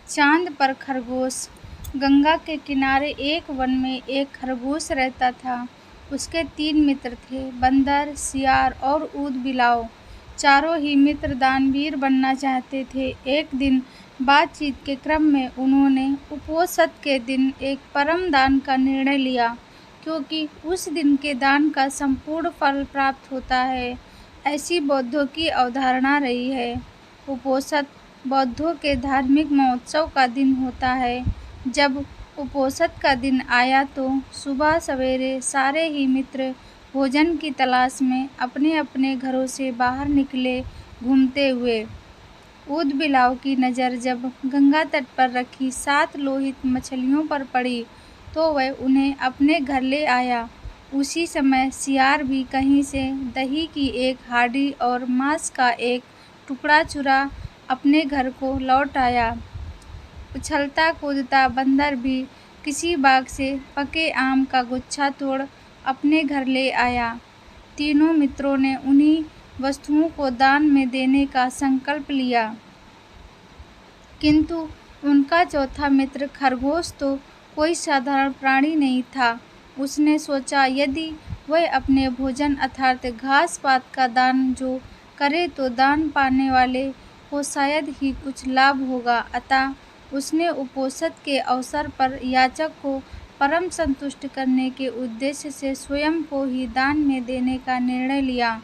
चांद पर खरगोश। गंगा के किनारे एक वन में एक खरगोश रहता था। उसके 3 मित्र थे, बंदर, सियार और ऊदबिलाव। चारों ही मित्र दानवीर बनना चाहते थे। एक दिन बातचीत के क्रम में उन्होंने उपोषद के दिन एक परम दान का निर्णय लिया, क्योंकि उस दिन के दान का संपूर्ण फल प्राप्त होता है, ऐसी बौद्धों की अवधारणा रही है। उपोषद बौद्धों के धार्मिक महोत्सव का दिन होता है। जब उपोषद का दिन आया तो सुबह सवेरे सारे ही मित्र भोजन की तलाश में अपने अपने घरों से बाहर निकले घूमते हुए। ऊदबिलाव की नज़र जब गंगा तट पर रखी 7 लोहित मछलियों पर पड़ी तो वह उन्हें अपने घर ले आया। उसी समय सियार भी कहीं से दही की एक हांडी और मांस का एक टुकड़ा चुरा अपने घर को लौट आया। उछलता कूदता बंदर भी किसी बाग से पके आम का गुच्छा तोड़ अपने घर ले आया। तीनों मित्रों ने उन्हीं वस्तुओं को दान में देने का संकल्प लिया, किंतु उनका चौथा मित्र खरगोश तो कोई साधारण प्राणी नहीं था। उसने सोचा, यदि वह अपने भोजन अर्थात घास पात का दान जो करे तो दान पाने वाले को शायद ही कुछ लाभ होगा। अतः उसने उपोषद के अवसर पर याचक को परम संतुष्ट करने के उद्देश्य से स्वयं को ही दान में देने का निर्णय लिया।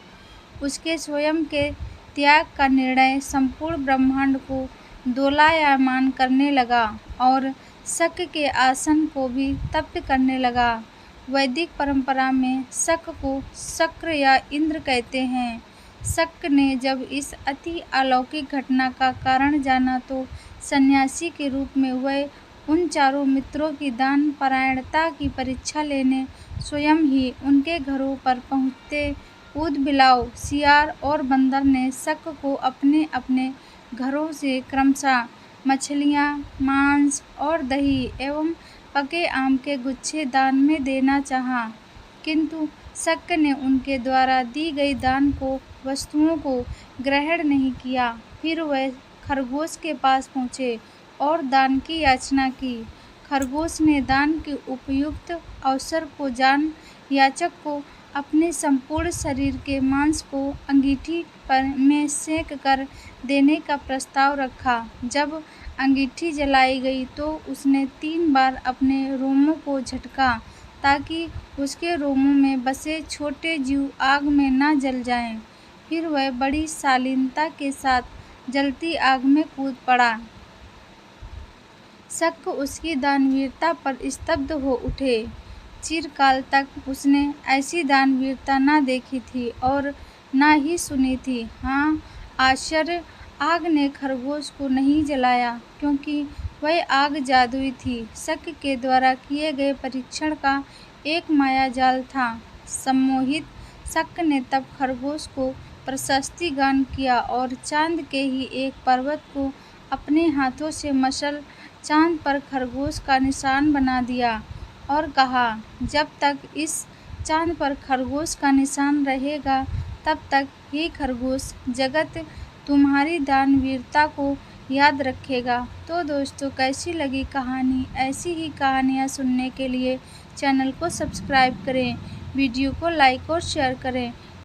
उसके स्वयं के त्याग का निर्णय संपूर्ण ब्रह्मांड को दोलायमान करने लगा और शक के आसन को भी तप्त करने लगा। वैदिक परंपरा में शक को शक्र या इंद्र कहते हैं। शक ने जब इस अति अलौकिक घटना का कारण जाना तो सन्यासी के रूप में वह उन चारों मित्रों की दान परायणता की परीक्षा लेने स्वयं ही उनके घरों पर पहुँचते। ऊदबिलाव, सियार और बंदर ने शक को अपने अपने घरों से क्रमशः मछलियाँ, मांस और दही एवं पके आम के गुच्छे दान में देना चाहा, किंतु शक ने उनके द्वारा दी गई दान को वस्तुओं को ग्रहण नहीं किया। फिर वह खरगोश के पास पहुँचे और दान की याचना की। खरगोश ने दान के उपयुक्त अवसर को जान याचक को अपने संपूर्ण शरीर के मांस को अंगीठी पर में सेंक कर देने का प्रस्ताव रखा। जब अंगीठी जलाई गई तो उसने 3 बार अपने रोमों को झटका, ताकि उसके रोमों में बसे छोटे जीव आग में न जल जाएं। फिर वह बड़ी शालीनता के साथ जलती आग में कूद पड़ा। शक उसकी दानवीरता पर स्तब्ध हो उठे। चिरकाल तक उसने ऐसी दानवीरता न देखी थी और न ही सुनी थी। हाँ, आश्चर्य, आग ने खरगोश को नहीं जलाया, क्योंकि वह आग जादुई थी। शक के द्वारा किए गए परीक्षण का एक मायाजाल था। सम्मोहित शक ने तब खरगोश को प्रशस्ति गान किया और चांद के ही एक पर्वत को अपने हाथों से मसल चांद पर खरगोश का निशान बना दिया और कहा, जब तक इस चांद पर खरगोश का निशान रहेगा तब तक ही खरगोश जगत तुम्हारी दानवीरता को याद रखेगा। तो दोस्तों, कैसी लगी कहानी? ऐसी ही कहानियाँ सुनने के लिए चैनल को सब्सक्राइब करें, वीडियो को लाइक और शेयर करें।